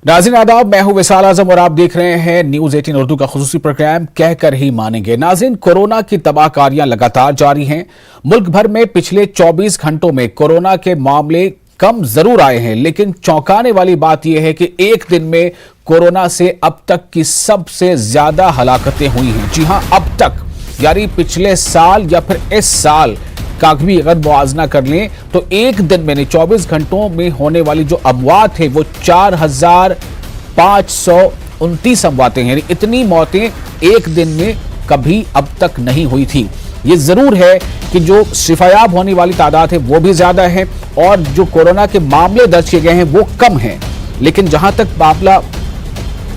नाज़रीन आदाब, मैं हूं विशाल आजम और आप देख रहे हैं न्यूज 18 उर्दू का खुसूसी प्रोग्राम कहकर ही मानेंगे। नाज़रीन, कोरोना की तबाहकारियां लगातार जारी हैं। मुल्क भर में पिछले 24 घंटों में कोरोना के मामले कम जरूर आए हैं, लेकिन चौंकाने वाली बात यह है कि एक दिन में कोरोना से अब तक की सबसे ज्यादा हलाकतें हुई हैं। जी हां, अब तक, यानी पिछले साल या फिर इस साल का भी अगर मुआवजा कर लें तो एक दिन में 24 घंटों में होने वाली जो अमवात है वो 4,529 अमवातें हैं। इतनी मौतें एक दिन में कभी अब तक नहीं हुई थी। ये जरूर है कि जो शिफायाब होने वाली तादाद है वो भी ज्यादा है और जो कोरोना के मामले दर्ज किए गए हैं वो कम हैं, लेकिन जहां तक मामला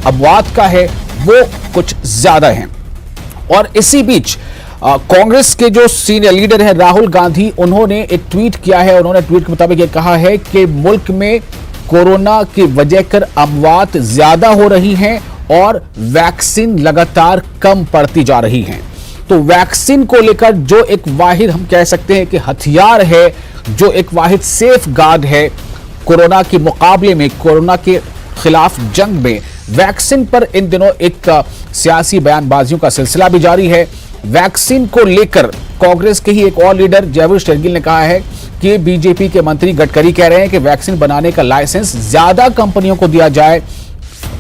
अमवात का है वो कुछ ज्यादा है। और इसी बीच कांग्रेस के जो सीनियर लीडर हैं राहुल गांधी, उन्होंने एक ट्वीट किया है। उन्होंने ट्वीट के मुताबिक ये कहा है कि मुल्क में कोरोना की वजह कर अमवात ज्यादा हो रही हैं और वैक्सीन लगातार कम पड़ती जा रही हैं। तो वैक्सीन को लेकर जो एक वाहिद हम कह सकते हैं कि हथियार है, जो एक वाहिद सेफ गार्ड है कोरोना के मुकाबले में, कोरोना के खिलाफ जंग में, वैक्सीन पर इन दिनों एक सियासी बयानबाजियों का सिलसिला भी जारी है। वैक्सीन को लेकर कांग्रेस के ही एक और लीडर जयवीर शेरगिल ने कहा है कि बीजेपी के मंत्री गडकरी कह रहे हैं कि वैक्सीन बनाने का लाइसेंस ज्यादा कंपनियों को दिया जाए।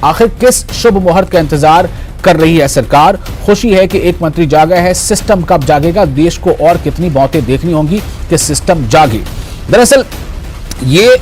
आखिर किस शुभ मुहूर्त का इंतजार कर रही है सरकार? खुशी है कि एक मंत्री जागा है, सिस्टम कब जागेगा? देश को और कितनी मौतें देखनी होंगी कि सिस्टम जागे? दरअसल ये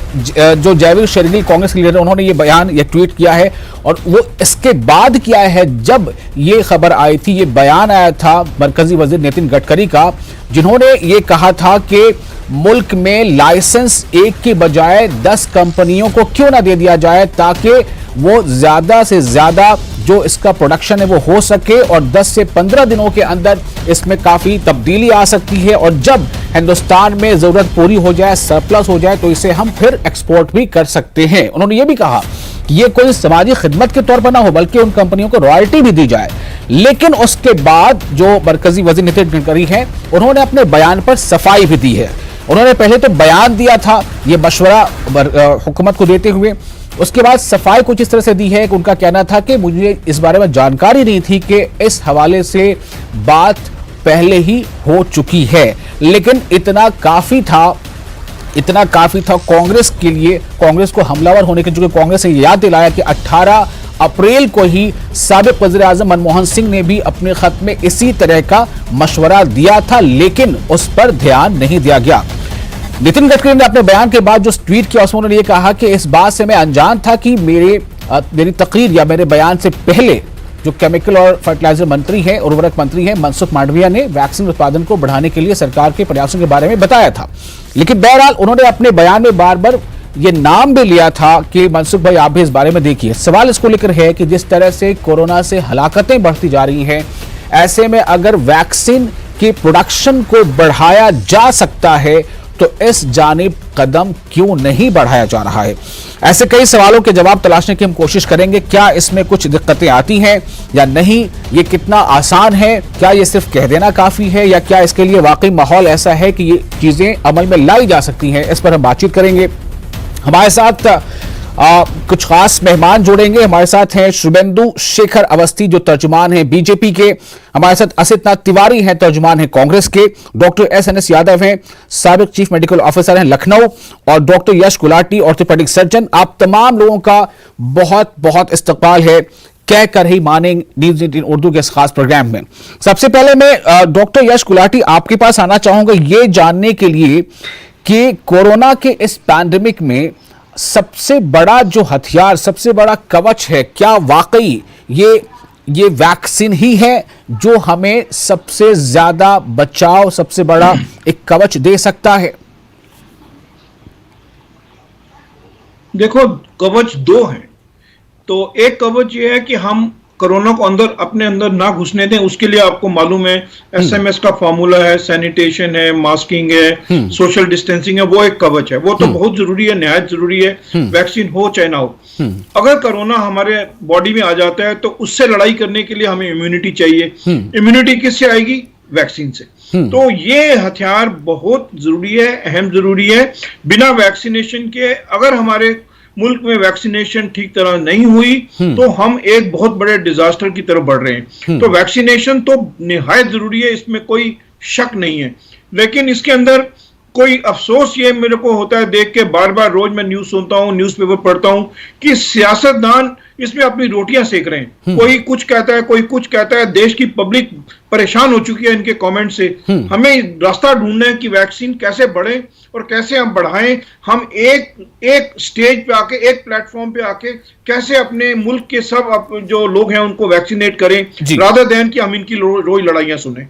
जो जयवीर शेरगिल कांग्रेस के लीडर, उन्होंने ये बयान, ये ट्वीट किया है और वो इसके बाद किया है जब ये खबर आई थी, ये बयान आया था मरकजी वजीर नितिन गडकरी का, जिन्होंने ये कहा था कि मुल्क में लाइसेंस एक की बजाय 10 कंपनियों को क्यों ना दे दिया जाए ताकि वो ज्यादा से ज्यादा जो इसका प्रोडक्शन है वो हो सके और 10 से 15 दिनों के अंदर इसमें काफी तब्दीली आ सकती है और जब हिंदुस्तान में जरूरत पूरी हो जाए, सरप्लस हो जाए, तो इसे हम फिर एक्सपोर्ट भी कर सकते हैं। उन्होंने ये भी कहा कि ये कोई समाजी खिदमत के तौर पर ना हो बल्कि उन कंपनियों को रॉयल्टी भी दी जाए। लेकिन उसके बाद जो मरकजी वजीर नितिन गडकरी हैं, उन्होंने अपने बयान पर सफाई भी दी है। उन्होंने पहले तो बयान दिया था ये मशवरा हुकूमत को देते हुए, उसके बाद सफाई कुछ इस तरह से दी है कि उनका कहना था कि मुझे इस बारे में जानकारी नहीं थी कि इस हवाले से बात पहले ही हो चुकी है, लेकिन इतना काफी था कांग्रेस के लिए, कांग्रेस को हमलावर होने के, जो कांग्रेस ने याद दिलाया कि 18 अप्रैल को ही साबिक वज़ीर-ए-आज़म मनमोहन सिंह ने भी अपने खत में इसी तरह का मशवरा दिया था, लेकिन उस पर ध्यान नहीं दिया गया। नितिन गडकरी ने अपने बयान के बाद जो ट्वीट किया उसमें उन्होंने ये कहा कि इस बात से मैं अनजान था कि मेरी तकरीर या मेरे बयान से पहले जो केमिकल और फर्टिलाइजर मंत्री हैं, उर्वरक मंत्री हैं, मनसुख मांडविया ने वैक्सीन उत्पादन को बढ़ाने के लिए सरकार के प्रयासों के बारे में बताया था। लेकिन बहरहाल उन्होंने अपने बयान में बार बार ये नाम भी लिया था कि मनसुख भाई आप भी इस बारे में देखिए। सवाल इसको लेकर है कि जिस तरह से कोरोना से हलाकतें बढ़ती जा रही हैं, ऐसे में अगर वैक्सीन के प्रोडक्शन को बढ़ाया जा सकता है तो इस जानिब कदम क्यों नहीं बढ़ाया जा रहा है? ऐसे कई सवालों के जवाब तलाशने की हम कोशिश करेंगे। क्या इसमें कुछ दिक्कतें आती हैं या नहीं? ये कितना आसान है? क्या ये सिर्फ कह देना काफी है या क्या इसके लिए वाकई माहौल ऐसा है कि ये चीजें अमल में लाई जा सकती हैं? इस पर हम बातचीत करेंगे। हमारे साथ कुछ खास मेहमान जुड़ेंगे। हमारे साथ हैं शुभेंदु शेखर अवस्थी जो तर्जुमान हैं बीजेपी के, हमारे साथ असितनाथ तिवारी हैं तर्जुमान हैं कांग्रेस के, डॉक्टर एस.एन.एस. यादव हैं साबिक चीफ मेडिकल ऑफिसर हैं लखनऊ, और डॉक्टर यश गुलाटी ऑर्थोपेडिक सर्जन। आप तमाम लोगों का बहुत बहुत इस्तकबाल है कहकर ही माने न्यूज 18 उर्दू के इस खास प्रोग्राम में। सबसे पहले मैं डॉक्टर यश गुलाटी आपके पास आना चाहूंगा ये जानने के लिए कि कोरोना के इस पैंडेमिक में सबसे बड़ा जो हथियार, सबसे बड़ा कवच है, क्या वाकई ये वैक्सीन ही है जो हमें सबसे ज्यादा बचाव, सबसे बड़ा एक कवच दे सकता है? देखो, कवच दो हैं। तो एक कवच ये है कि हम कोरोना को अपने अंदर ना घुसने दें। उसके लिए आपको मालूम है SMS का फॉर्मूला है, सैनिटेशन है, मास्किंग है, सोशल डिस्टेंसिंग है, वो एक कवच है। वो तो बहुत जरूरी है, निहायत जरूरी है, वैक्सीन हो चाहे ना हो। अगर कोरोना हमारे बॉडी में आ जाता है तो उससे लड़ाई करने के लिए हमें इम्यूनिटी चाहिए। इम्यूनिटी किससे आएगी? वैक्सीन से। तो ये हथियार बहुत जरूरी है, अहम जरूरी है। बिना वैक्सीनेशन के अगर हमारे मुल्क में वैक्सीनेशन ठीक तरह नहीं हुई तो हम एक बहुत बड़े डिजास्टर की तरफ बढ़ रहे हैं। तो वैक्सीनेशन तो निहायत जरूरी है, इसमें कोई शक नहीं है, लेकिन इसके अंदर कोई अफसोस ये मेरे को होता है देख के, बार बार रोज मैं न्यूज सुनता हूं, न्यूज़पेपर पढ़ता हूं कि सियासतदान इसमें अपनी रोटियां सेक रहे हैं। कोई कुछ कहता है, कोई कुछ कहता है। देश की पब्लिक परेशान हो चुकी है इनके कमेंट से। हमें रास्ता ढूंढना है कि वैक्सीन कैसे बढ़े और कैसे हम बढ़ाएं। हम एक स्टेज पे आके, एक प्लेटफॉर्म पे आके कैसे अपने मुल्क के सब जो लोग हैं उनको वैक्सीनेट करें, रादर देन कि हम इनकी रोज लड़ाइयां सुने।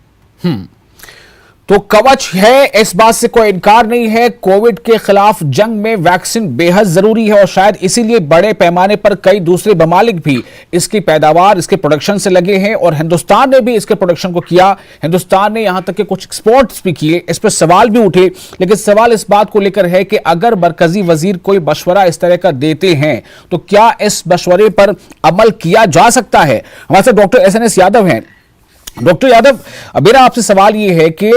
तो कवच है, इस बात से कोई इनकार नहीं है। कोविड के खिलाफ जंग में वैक्सीन बेहद जरूरी है और शायद इसीलिए बड़े पैमाने पर कई दूसरे ममालिक भी इसकी पैदावार, इसके प्रोडक्शन से लगे हैं और हिंदुस्तान ने भी इसके प्रोडक्शन को किया। हिंदुस्तान ने यहां तक कि कुछ एक्सपोर्ट्स भी किए। इस पर सवाल भी उठे, लेकिन सवाल इस बात को लेकर है कि अगर मरकजी वजीर कोई मशवरा इस तरह का देते हैं तो क्या इस मशवरे पर अमल किया जा सकता है? हमारे साथ डॉक्टर SNS यादव हैं। डॉक्टर यादव, मेरा आपसे सवाल यह है कि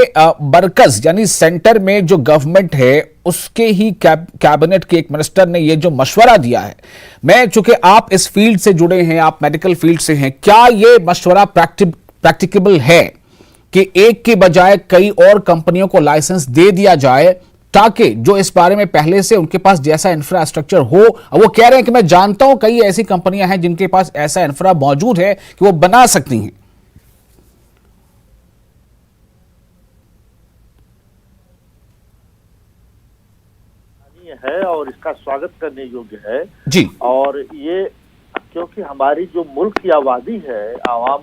मरकज यानी सेंटर में जो गवर्नमेंट है उसके ही कैबिनेट के एक मिनिस्टर ने यह जो मशवरा दिया है, मैं चूंकि आप इस फील्ड से जुड़े हैं, आप मेडिकल फील्ड से हैं, क्या यह मशवरा प्रैक्टिकेबल है कि एक के बजाय कई और कंपनियों को लाइसेंस दे दिया जाए ताकि जो इस बारे में पहले से उनके पास जैसा इंफ्रास्ट्रक्चर हो? वो कह रहे हैं कि मैं जानता हूं कई ऐसी कंपनियां हैं जिनके पास ऐसा इंफ्रा मौजूद है कि वो बना सकती हैं। है और इसका स्वागत करने योग्य है जी। और ये क्योंकि हमारी जो मुल्क की आबादी है, आवाम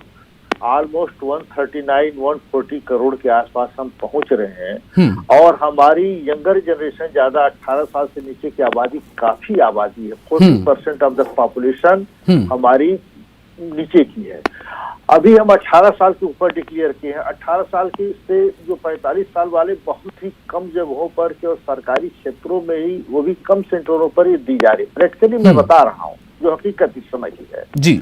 ऑलमोस्ट 139-140 करोड़ के आसपास हम पहुंच रहे हैं और हमारी यंगर जनरेशन ज्यादा 18 साल से नीचे की आबादी काफी आबादी है। 40% ऑफ द पॉपुलेशन हमारी नीचे की है। अभी हम 18 साल के ऊपर डिक्लेयर किए हैं। 18 साल के से जो 45 साल वाले बहुत ही कम जगहों पर के और सरकारी क्षेत्रों में ही, वो भी कम सेंटरों पर ही दी जा रही। प्रैक्टिकली मैं बता रहा हूँ जो हकीकत इस समय की है जी।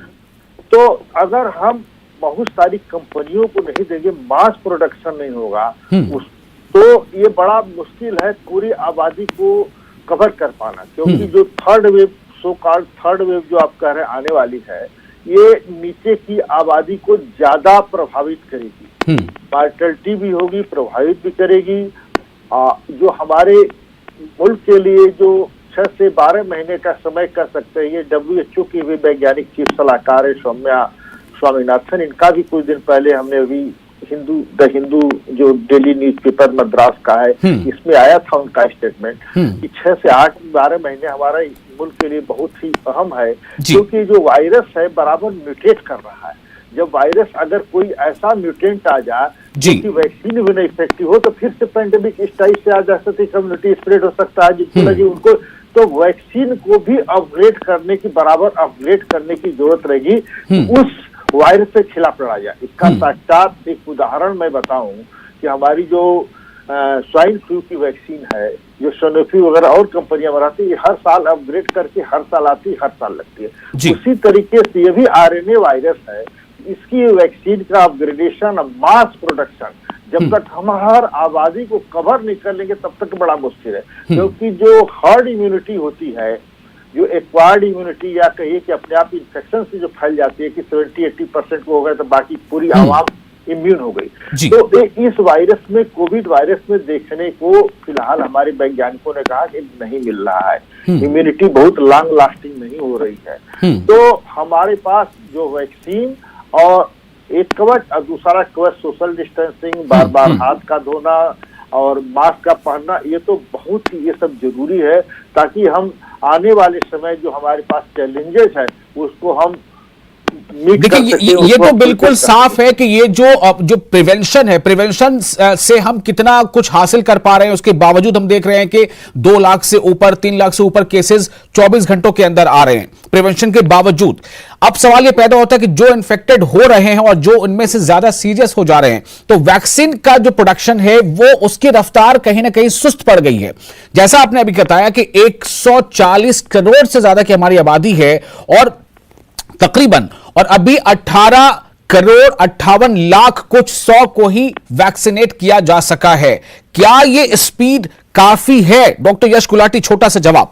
तो अगर हम बहुत सारी कंपनियों को नहीं देंगे, मास प्रोडक्शन नहीं होगा, तो ये बड़ा मुश्किल है पूरी आबादी को कवर कर पाना। क्योंकि जो third wave, so called third wave जो आप कह रहे हैं आने वाली है, ये नीचे की आबादी को ज्यादा प्रभावित करेगी। मार्टलिटी भी होगी, प्रभावित भी करेगी। जो हमारे मुल्क के लिए जो 6 से 12 महीने का समय कर सकते हैं, ये WHO की भी वैज्ञानिक चीफ सलाहकार है सौम्या स्वामीनाथन, इनका भी कुछ दिन पहले हमने अभी द हिंदू जो डेली न्यूज़पेपर मद्रास का है, इसमें आया था उनका स्टेटमेंट कि 6 से 12 महीने हमारा मुल्क के लिए बहुत ही अहम है। क्योंकि जो वायरस है बराबर म्यूटेट कर रहा है। जब वायरस अगर कोई ऐसा म्यूटेंट आ जाए कि वैक्सीन भी नहीं इफेक्टिव हो, तो फिर से पेंडेमिक इस टाइप से आ जा सकती है, कम्युनिटी स्प्रेड हो सकता है जिसको लगे उनको। तो वैक्सीन को भी अपग्रेड करने की, बराबर अपग्रेड करने की जरूरत रहेगी उस वायरस से खिलाफ लड़ा जाए। इसका साक्षात एक उदाहरण मैं बताऊं कि हमारी जो स्वाइन फ्लू की वैक्सीन है, जो सनोफी वगैरह और कंपनियां बनाती है, ये हर साल अपग्रेड करके हर साल आती है, हर साल लगती है। उसी तरीके से ये भी RNA वायरस है, इसकी वैक्सीन का अपग्रेडेशन, मास प्रोडक्शन जब तक हम हर आबादी को कवर नहीं कर लेंगे तब तक बड़ा मुश्किल है। क्योंकि जो हर्ड इम्यूनिटी होती है, जो एक्वायर्ड इम्यूनिटी या कहिए कि अपने आप इन्फेक्शन से जो फैल जाती है कि 70-80% को हो गए तो बाकी पूरी आवाम इम्यून हो गई, तो इस वायरस में, कोविड वायरस में देखने को फिलहाल हमारे वैज्ञानिकों ने कहा कि नहीं मिल रहा है। इम्यूनिटी बहुत लॉन्ग लास्टिंग नहीं हो रही है। तो हमारे पास जो वैक्सीन और एक कवच और दूसरा कवच सोशल डिस्टेंसिंग, बार बार हाथ का धोना और मास्क का पहनना, ये तो बहुत ही ये सब जरूरी है ताकि हम आने वाले समय जो हमारे पास चैलेंजेस है उसको हम देखिए ये तो बिल्कुल साफ है कि ये जो प्रिवेंशन है, प्रिवेंशन से हम कितना कुछ हासिल कर पा रहे हैं, उसके बावजूद हम देख रहे हैं कि 2 लाख से ऊपर, 3 लाख से ऊपर केसेस 24 घंटों के अंदर आ रहे हैं प्रिवेंशन के बावजूद। अब सवाल ये पैदा होता है कि जो इन्फेक्टेड हो रहे हैं और जो उनमें से ज्यादा सीरियस हो जा रहे हैं, तो वैक्सीन का जो प्रोडक्शन है वो उसकी रफ्तार कहीं ना कहीं सुस्त पड़ गई है। जैसा आपने अभी बताया कि 140 करोड़ से ज्यादा की हमारी आबादी है और तकरीबन, और अभी 18 करोड़ 58 लाख कुछ 100 को ही वैक्सीनेट किया जा सका है। क्या यह स्पीड काफी है? डॉक्टर यश गुलाटी, छोटा सा जवाब।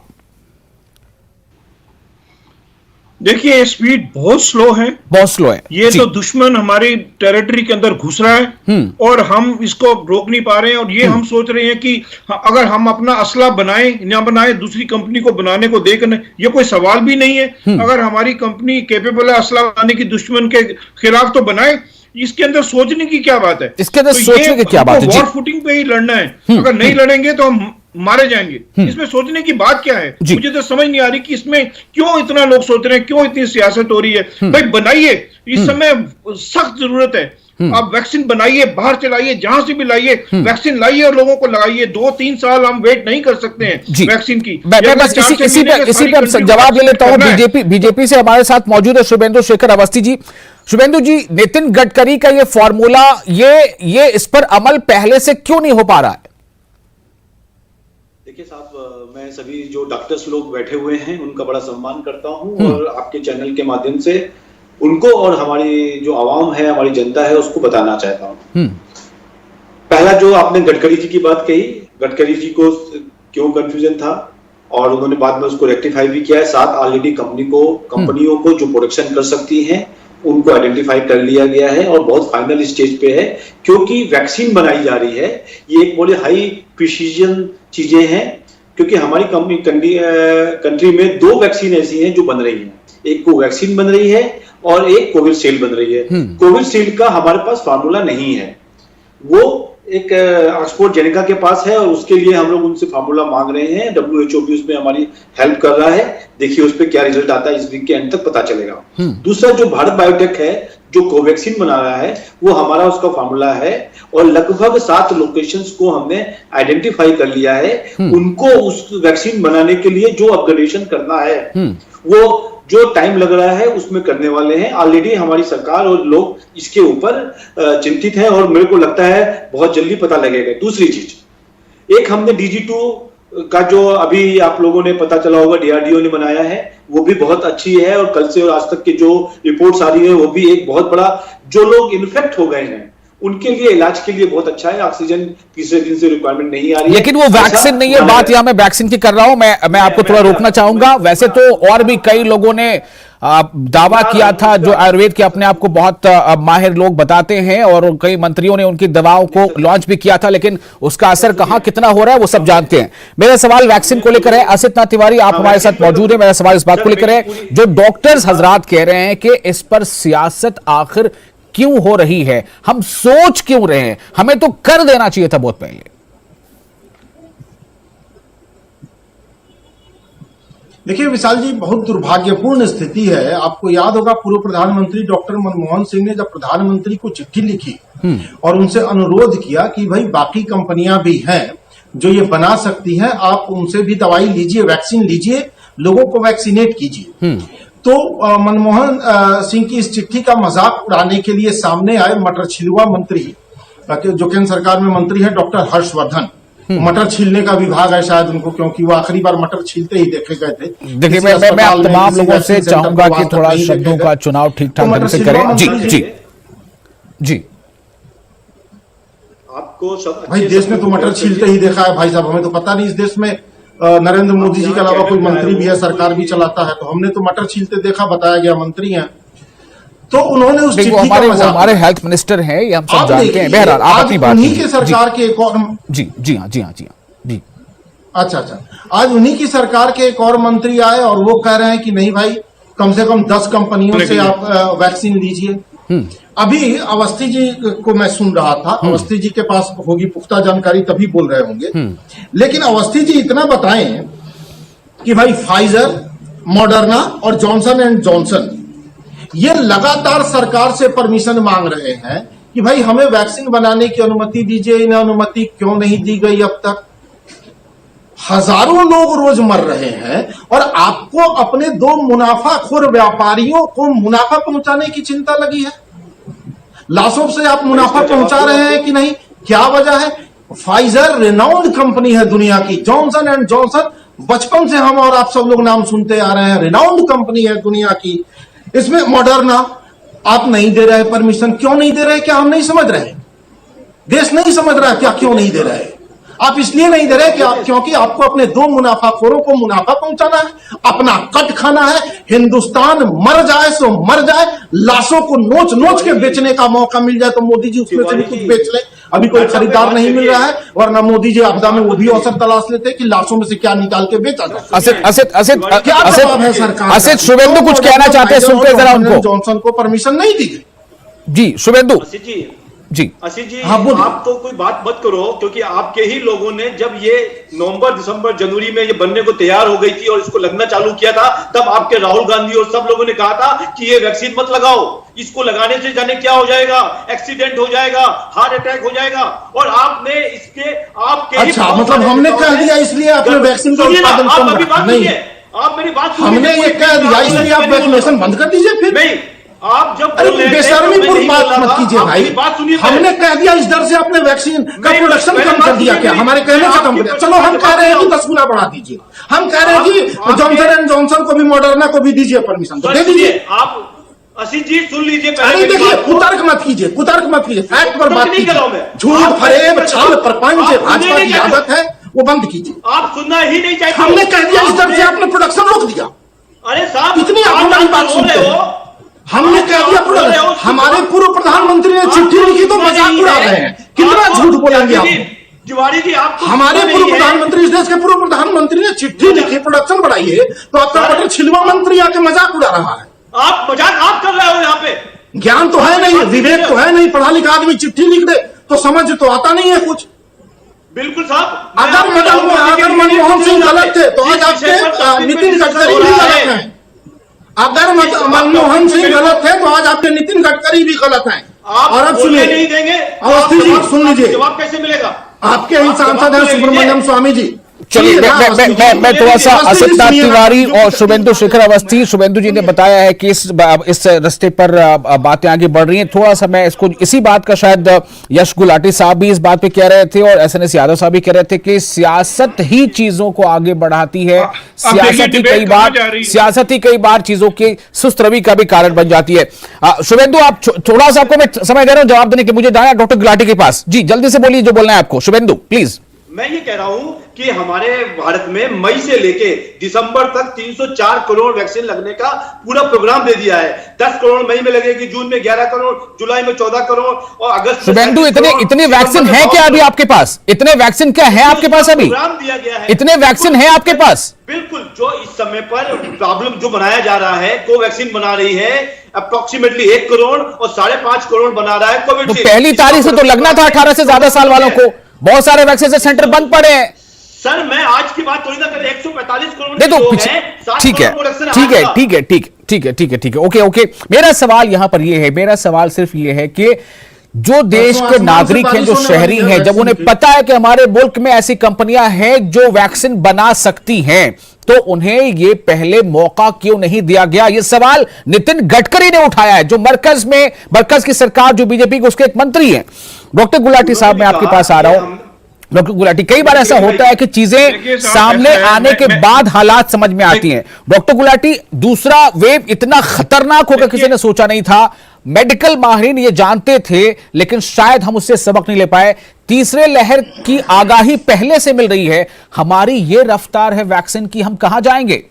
देखिए स्पीड बहुत स्लो है, बहुत स्लो है। ये तो दुश्मन हमारी टेरिटरी के अंदर घुस रहा है और हम इसको रोक नहीं पा रहे हैं। और ये हम सोच रहे हैं कि अगर हम अपना असला बनाए ना बनाए, दूसरी कंपनी को बनाने को देखने, ये कोई सवाल भी नहीं है। अगर हमारी कंपनी कैपेबल है असला बनाने की, दुश्मन के खिलाफ तो बनाए। इसके अंदर सोचने की क्या बात है? इसके अंदर सोचने की क्या बात है? वॉर फुटिंग पे ही लड़ना है, अगर नहीं लड़ेंगे तो हम मारे जाएंगे। इसमें सोचने की बात क्या है? मुझे तो समझ नहीं आ रही कि इसमें क्यों इतना लोग सोच रहे हैं, क्यों इतनी सियासत हो रही है। भाई बनाइए, इस समय सख्त जरूरत है। आप वैक्सीन बनाइए, बाहर चलाइए, जहां से भी लाइए वैक्सीन लाइए और लोगों को लगाइए। 2-3 साल हम वेट नहीं कर सकते हैं वैक्सीन की। मैं बस इसी पर जवाब ले लेता हूं। बीजेपी से हमारे साथ मौजूद है शुभेंदु शेखर अवस्थी जी। शुभेंदु जी, नितिन गडकरी का ये फॉर्मूला, ये इस पर अमल पहले से क्यों नहीं हो पा रहा है? देखिए साहब, मैं सभी जो डॉक्टर्स लोग बैठे हुए हैं उनका बड़ा सम्मान करता हूं और आपके चैनल के माध्यम से उनको और हमारी जो आवाम है, हमारी जनता है, उसको बताना चाहता हूं। पहला जो आपने गडकरी जी की बात कही, गडकरी जी को क्यों कंफ्यूजन था और उन्होंने बाद में उसको रेक्टिफाई भी किया है। 7 ऑलरेडी कंपनियों को जो प्रोडक्शन कर सकती हैं उनको आइडेंटिफाई कर लिया गया है और बहुत फाइनल स्टेज पे है, क्योंकि वैक्सीन बनाई जा रही है। ये एक बड़ी हाई प्रिसीजन चीजें हैं, क्योंकि हमारी कंट्री में 2 वैक्सीन ऐसी हैं जो बन रही हैं। एक कोवैक्सीन बन रही है और एक कोविशील्ड बन रही है। कोविशील्ड का हमारे पास फार्मूला नहीं है, वो एक ऑक्सफोर्ड जेनेका के पास है और उसके लिए हम लोग उनसे फार्मूला मांग रहे हैं। WHO भी उसमें हमारी हेल्प कर रहा है। देखिए उस पर क्या रिजल्ट आता है, इस वीक के एंड तक पता चलेगा। दूसरा जो भारत बायोटेक है जो कोवैक्सीन बना रहा है, वो हमारा उसका फार्मूला है और लगभग 7 लोकेशंस को हमने आइडेंटिफाई कर लिया है। उनको उस वैक्सीन बनाने के लिए जो अपग्रेडेशन करना है, वो जो टाइम लग रहा है उसमें करने वाले हैं। ऑलरेडी हमारी सरकार और लोग इसके ऊपर चिंतित हैं और मेरे को लगता है बहुत जल्दी पता लगेगा। दूसरी चीज, एक हमने DG2 का जो अभी आप लोगों ने पता चला होगा DRDO ने बनाया है, वो भी बहुत अच्छी है और कल से और आज तक की जो रिपोर्ट्स आ रही है वो भी एक बहुत बड़ा, जो लोग इन्फेक्ट हो गए हैं उनके लिए इलाज के लिए बहुत अच्छा है। ऑक्सीजन तीसरे दिन से रिक्वायरमेंट नहीं आ रही है, लेकिन वो वैक्सीन नहीं है। बात यहां मैं वैक्सीन की कर रहा हूं। मैं आपको थोड़ा रोकना चाहूंगा। वैसे तो और भी कई लोगों ने दावा किया था, जो आयुर्वेद के अपने आप को बहुत माहिर लोग बताते हैं, और कई मंत्रियों ने उनकी दवाओं को लॉन्च भी किया था, लेकिन उसका असर कहां कितना हो रहा है वो सब जानते हैं। मेरा सवाल वैक्सीन को लेकर है। असित नाथ तिवारी, आप हमारे साथ मौजूद है। मेरा सवाल इस बात को लेकर है, जो डॉक्टर्स हजरात कह रहे हैं कि इस पर सियासत आखिर क्यों हो रही है, हम सोच क्यों रहे हैं, हमें तो कर देना चाहिए था बहुत पहले। देखिए विशाल जी, बहुत दुर्भाग्यपूर्ण स्थिति है। आपको याद होगा पूर्व प्रधानमंत्री डॉक्टर मनमोहन सिंह ने जब प्रधानमंत्री को चिट्ठी लिखी और उनसे अनुरोध किया कि भाई बाकी कंपनियां भी हैं जो ये बना सकती हैं, आप उनसे भी दवाई लीजिए, वैक्सीन लीजिए, लोगों को वैक्सीनेट कीजिए। तो मनमोहन सिंह की इस चिट्ठी का मजाक उड़ाने के लिए सामने आए मटर छिलवा मंत्री, जो केंद्र सरकार में मंत्री है, डॉक्टर हर्षवर्धन। मटर छीलने का विभाग है शायद उनको, क्योंकि वो आखिरी बार मटर छीलते ही देखे गए थे। देखिए मैं आप तमाम लोगों से चाहूंगा कि थोड़ा शब्दों का चुनाव ठीक ठाक ढंग से करें। जी जी जी, आपको सब भाई देश में तो मटर छीलते ही देखा है भाई साहब। हमें तो पता नहीं इस देश में नरेंद्र मोदी जी के अलावा कोई मंत्री भी है, सरकार भी चलाता है, तो हमने तो मटर छीलते देखा, बताया गया मंत्री हैं। तो उन्होंने उस चिट्ठी का हमारे हेल्थ मिनिस्टर हैं, ये हम सब जानते हैं। बहरहाल आप अपनी बात उन्हीं की सरकार के एक और जी हाँ अच्छा आज उन्हीं की सरकार के एक और मंत्री आए और वो कह रहे हैं कि नहीं भाई, कम से कम 10 कंपनियों से आप वैक्सीन लीजिए। अभी अवस्थी जी को मैं सुन रहा था, अवस्थी जी के पास होगी पुख्ता जानकारी तभी बोल रहे होंगे, लेकिन अवस्थी जी इतना बताएं कि भाई फाइजर, मॉडर्ना और जॉनसन एंड जॉनसन ये लगातार सरकार से परमिशन मांग रहे हैं कि भाई हमें वैक्सीन बनाने की अनुमति दीजिए। इन्हें अनुमति क्यों नहीं दी गई अब तक? हजारों लोग रोज मर रहे हैं और आपको अपने 2 मुनाफाखोर व्यापारियों को मुनाफा पहुंचाने की चिंता लगी है। लाशों से आप मुनाफा पहुंचा रहे हैं कि नहीं, क्या वजह है? फाइजर रिनाउंड कंपनी है दुनिया की, जॉनसन एंड जॉनसन बचपन से हम और आप सब लोग नाम सुनते आ रहे हैं, रिनाउंड कंपनी है दुनिया की। इसमें मॉडर्ना आप नहीं दे रहे परमिशन, क्यों नहीं दे रहे? क्या हम नहीं समझ रहे? देश नहीं समझ रहा क्या क्यों नहीं दे रहे? आप इसलिए नहीं दे रहे कि क्योंकि आपको अपने दो मुनाफाखोरों को मुनाफा पहुंचाना है, अपना कट खाना है। हिंदुस्तान मर जाए सो मर जाए, लाशों को नोच नोच के बेचने का मौका मिल जाए तो मोदी जी उसमें से भी कुछ बेच ले। अभी कोई खरीदार नहीं मिल रहा है, वरना मोदी जी आपदा में वो भी अवसर तलाश लेते कि लाशों में से क्या निकाल के बेचा जाए। क्या जवाब है सरकार? शुभेंदु कुछ कहना चाहते हैं, सुनते जरा उनको। जॉनसन को परमिशन नहीं दी गई। जी शुभेंदु जी। आशीष जी, हाँ, आप तो कोई बात मत करो, क्योंकि आपके ही लोगों ने जब ये नवंबर, दिसंबर, जनवरी में ये बनने को तैयार हो गई थी और इसको लगना चालू किया था, तब आपके राहुल गांधी और सब लोगों ने कहा था कि ये वैक्सीन मत लगाओ, इसको लगाने से जाने क्या हो जाएगा, एक्सीडेंट हो जाएगा, हार्ट अटैक हो जाएगा। और आपने इसके आपके अच्छा, मतलब हमने कह दिया इसलिए आपने वैक्सीन का उत्पादन कम रखा? नहीं, आप मेरी बात हमने ये कह दिया इसलिए आप वैक्सीनेशन बंद कर दीजिए फिर? नहीं, आप जब बेशर्मीपूर्ण बात मत कीजिए भाई। हमने कह दिया इस दर से आपने वैक्सीन का प्रोडक्शन कम कर दिया क्या? हमारे कहने से कम कर दिया। चलो हम कह रहे हैं कि 10 गुना बढ़ा दीजिए, हम कह रहे हैं कि जॉनसन एंड जॉनसन को भी, मॉडर्ना को भी दीजिए परमिशन, तो दे दीजिए। आप आशीष जी सुन लीजिए, अरे देखिए, कुतर्क मत कीजिए, कुतर्क मत कीजिए, फैक्ट पर बात कीजिए। झूठ, फरेब, छल, प्रपंच, भाजपा की आदत है, वो बंद कीजिए। आप सुनना ही नहीं चाहते। हमने कह दिया इस दर से आपने प्रोडक्शन रोक दिया। अरे साहब, इतनी आप हमारी बात सुनते हो। हमने कह दिया प्रोडक्शन, हमारे पूर्व प्रधानमंत्री ने चिट्ठी लिखी तो मजाक उड़ा रहे हैं। कितना झूठ बोलेंगे आप? तिवारी जी, आप हमारे पूर्व प्रधानमंत्री, इस देश के पूर्व प्रधानमंत्री ने चिट्ठी लिखी प्रोडक्शन बढ़ाइए, तो आपका पटेल छिलवा मंत्री आके मजाक उड़ा रहा है। आप मजाक आप कर रहे हो यहाँ पे। ज्ञान तो है नहीं, विवेक तो है नहीं, पढ़ा लिखा आदमी चिट्ठी लिख दे तो समझ तो आता नहीं है कुछ। बिल्कुल साहब, अगर मनमोहन सिंह गलत थे तो आज आपके नितिन गडकरी भी गलत हैं। अगर मनमोहन सिंह गलत है तो आज आपके नितिन गडकरी भी गलत हैं। और अब सुनिए, नहीं देंगे अवस्थी जी सुन लीजिए, जवाब कैसे मिलेगा? आपके ही सांसद हैं सुब्रमण्यम स्वामी जी। चलिए मैं थोड़ा सा असितनाथ तिवारी और शुभेंदु शेखर अवस्थी, शुभेंदु जी ने बताया है कि इस रास्ते पर बातें आगे बढ़ रही हैं। थोड़ा सा मैं इसको, इसी बात का शायद यश गुलाटी साहब भी इस बात पे कह रहे थे और एसएनएस यादव साहब भी कह रहे थे कि सियासत ही चीजों को आगे बढ़ाती है। सियासत ही कई बार चीजों की सुस्त रवि का भी कारण बन जाती है। शुभेंदु, आप थोड़ा सा, आपको मैं समय दे रहा हूं जवाब देने के, मुझे जाना है डॉक्टर गुलाटी के पास। जी जल्दी से बोलिए जो बोलना है आपको, शुभेंदु प्लीज। मैं ये कह रहा हूं कि हमारे भारत में मई से लेके दिसंबर तक 304 करोड़ वैक्सीन लगने का पूरा प्रोग्राम दे दिया है। 10 करोड़ मई में लगेगी, जून में 11 करोड़, जुलाई में 14 करोड़ और अगस्त। शुभेंदु, इतनी वैक्सीन है क्या अभी आपके पास? इतने वैक्सीन क्या है आपके पास अभी? प्रोग्राम दिया गया है, इतने वैक्सीन है आपके पास? बिल्कुल। जो इस समय पर प्रॉब्लम जो बनाया जा रहा है, कोवैक्सीन बना रही है अप्रोक्सीमेटली 1 करोड़ और 5.5 करोड़ बना रहा है कोविड। तो पहली तारीख से तो लगना था 18 से ज्यादा साल वालों को। बहुत सारे वैक्सीनेशन सेंटर बंद पड़े हैं। सर मैं आज की बात थोड़ी ना कर, 145 करोड़ नहीं तो ठीक है, ओके। मेरा सवाल यहां पर यह है, मेरा सवाल सिर्फ यह है कि जो देश के नागरिक हैं, जो शहरी हैं, जब उन्हें पता है कि हमारे मुल्क में ऐसी कंपनियां हैं जो वैक्सीन बना सकती हैं, तो उन्हें ये पहले मौका क्यों नहीं दिया गया? ये सवाल नितिन गडकरी ने उठाया है, जो मरकज की सरकार, जो बीजेपी के, उसके एक मंत्री हैं। डॉक्टर गुलाटी साहब, मैं आपके पास आ रहा हूं। डॉक्टर गुलाटी, कई बार ऐसा होता है कि चीजें सामने आने के बाद हालात समझ में आती हैं। डॉक्टर गुलाटी, दूसरा वेव इतना खतरनाक होगा किसी ने सोचा नहीं था। मेडिकल माहिरीन ये जानते थे, लेकिन शायद हम उससे सबक नहीं ले पाए। तीसरे लहर की आगाही पहले से मिल रही है। हमारी ये रफ्तार है वैक्सीन की, हम कहां जाएंगे?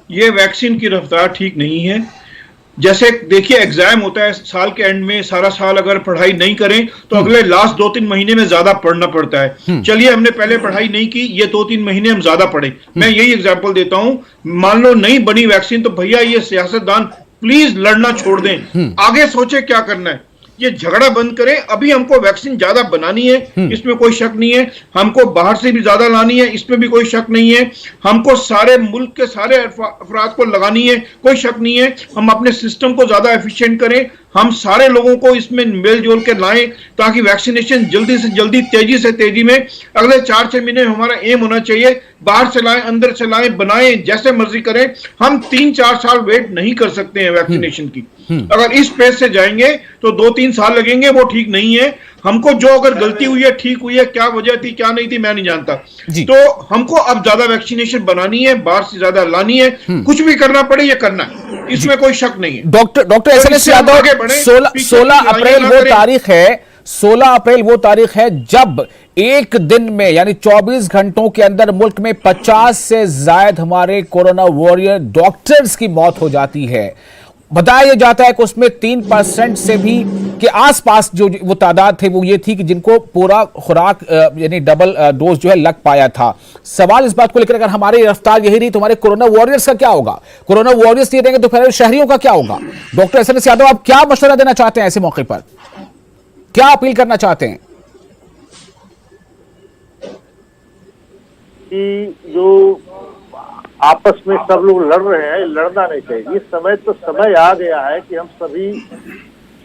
ये वैक्सीन की रफ्तार ठीक नहीं है। जैसे देखिए, एग्जाम होता है साल के एंड में, सारा साल अगर पढ़ाई नहीं करें तो अगले लास्ट 2-3 महीने में ज्यादा पढ़ना पड़ता है। चलिए, हमने पहले पढ़ाई नहीं की, ये 2-3 महीने हम ज्यादा पढ़े। मैं यही एग्जांपल देता हूं, मान लो नहीं बनी वैक्सीन, तो भैया ये सियासतदान प्लीज लड़ना छोड़ दें, आगे सोचे क्या करना है, ये झगड़ा बंद करें। अभी हमको वैक्सीन ज्यादा बनानी है, इसमें कोई शक नहीं है। हमको बाहर से भी ज्यादा लानी है, इसमें भी कोई शक नहीं है। हमको सारे मुल्क के सारे अफराद को लगानी है, कोई शक नहीं है। हम अपने सिस्टम को ज्यादा एफिशिएंट करें, हम सारे लोगों को इसमें मेल जोल के लाएं, ताकि वैक्सीनेशन जल्दी से जल्दी, तेजी से तेजी में अगले 4-6 महीने हमारा एम होना चाहिए। बाहर से लाएं, अंदर से लाएं, बनाएं, जैसे मर्जी करें। हम 3-4 साल वेट नहीं कर सकते हैं वैक्सीनेशन की। अगर इस पेस से जाएंगे तो 2-3 साल लगेंगे, वो ठीक नहीं है। हमको जो अगर गलती हुई है, ठीक हुई है, क्या वजह थी क्या नहीं थी मैं नहीं जानता। तो हमको अब ज्यादा वैक्सीनेशन बनानी है, बाहर से ज्यादा लानी है, कुछ भी करना पड़े ये करना है, इसमें कोई शक नहीं है। डॉक्टर एसएनएस यादव, 16 अप्रैल वो तारीख है, 16 अप्रैल वो तारीख है जब एक दिन में यानी 24 घंटों के अंदर मुल्क में 50 से ज्यादा हमारे कोरोना वॉरियर डॉक्टर्स की मौत हो जाती है। बताया जाता है कि उसमें 3% से भी के आसपास जो वो तादाद थे वो ये थी कि जिनको पूरा खुराक यानी डबल डोज जो है लग पाया था। सवाल इस बात को लेकर अगर हमारी रफ्तार यही रही तो हमारे कोरोना वॉरियर्स का क्या होगा? कोरोना वॉरियर्स नहीं रहेंगे तो फिर शहरियों का क्या होगा? डॉक्टर एसएमएस यादव, आप क्या मशवरा देना चाहते हैं ऐसे मौके पर? क्या अपील करना चाहते हैं? कि जो आपस में सब लोग लड़ रहे हैं, लड़ना नहीं चाहिए। इस समय तो समय आ गया है कि हम सभी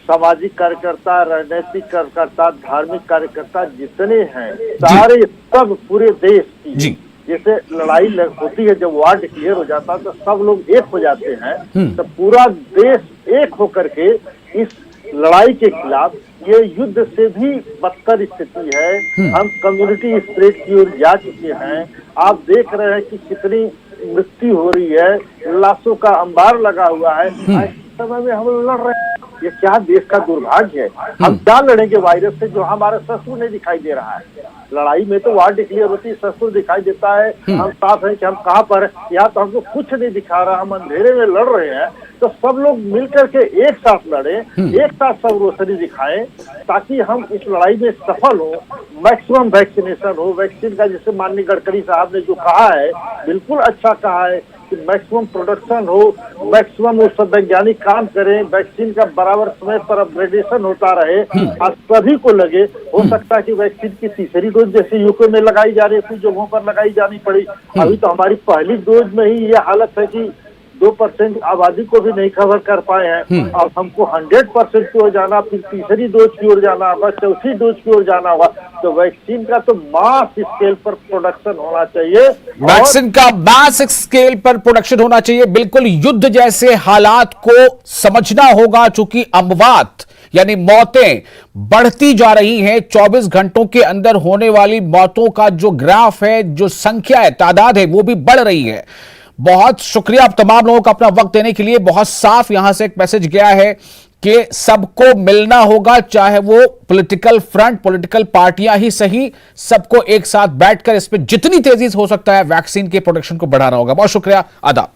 सामाजिक कार्यकर्ता, राजनीतिक कार्यकर्ता, धार्मिक कार्यकर्ता जितने हैं, सारे सब पूरे देश की जैसे लड़ाई होती है, जब वार्ड क्लियर हो जाता है तो सब लोग एक हो जाते हैं, तो पूरा देश एक होकर के इस लड़ाई के खिलाफ, ये युद्ध से भी बदतर स्थिति है। हम कम्युनिटी स्प्रेड की ओर जा चुके हैं। आप देख रहे हैं कि कितनी मृत्यु हो रही है, लाशों का अंबार लगा हुआ है। ऐसे समय में हम लड़ रहे हैं, ये क्या देश का दुर्भाग्य है। हम क्या लड़ेंगे वायरस से जो हमारा ससुर नहीं दिखाई दे रहा है। लड़ाई में तो वार्ड क्लियर होती है, ससुर दिखाई देता है, हम साफ है कि हम कहाँ पर है। यहाँ तो हमको कुछ नहीं दिखा रहा, हम अंधेरे में लड़ रहे हैं। तो सब लोग मिलकर के एक साथ लड़े, एक साथ सब रोशनी दिखाएं, ताकि हम इस लड़ाई में सफल हो। मैक्सिमम वैक्सीनेशन हो, वैक्सीन का जैसे माननीय गडकरी साहब ने जो कहा है, बिल्कुल अच्छा कहा है कि मैक्सिमम प्रोडक्शन हो, मैक्सिमम वो सब वैज्ञानिक काम करें, वैक्सीन का बराबर समय पर अपग्रेडेशन होता रहे और सभी को लगे। हो सकता है कि वैक्सीन की तीसरी डोज जैसे यूके में लगाई जा रही है, कुछ जगहों पर लगाई जानी पड़ी। अभी तो हमारी पहली डोज में ही ये हालत है कि 2% आबादी को भी नहीं कवर कर पाए हैं। अब हमको 100% की ओर जाना, फिर तीसरी डोज की ओर जाना होगा, चौथी डोज की ओर जाना होगा। तो वैक्सीन का तो मास स्केल पर प्रोडक्शन होना चाहिए। वैक्सीन का मास स्केल पर प्रोडक्शन होना चाहिए। बिल्कुल युद्ध जैसे हालात को समझना होगा, चूंकि अमवात यानी मौतें बढ़ती जा रही हैं। 24 घंटों के अंदर होने वाली मौतों का जो ग्राफ है, जो संख्या है, तादाद है, वो भी बढ़ रही है। बहुत शुक्रिया आप तमाम लोगों का अपना वक्त देने के लिए। बहुत साफ यहां से एक मैसेज गया है कि सबको मिलना होगा, चाहे वो पॉलिटिकल फ्रंट, पॉलिटिकल पार्टियां ही सही, सबको एक साथ बैठकर इस पे जितनी तेजी से हो सकता है वैक्सीन के प्रोडक्शन को बढ़ाना होगा। बहुत शुक्रिया, आदाब।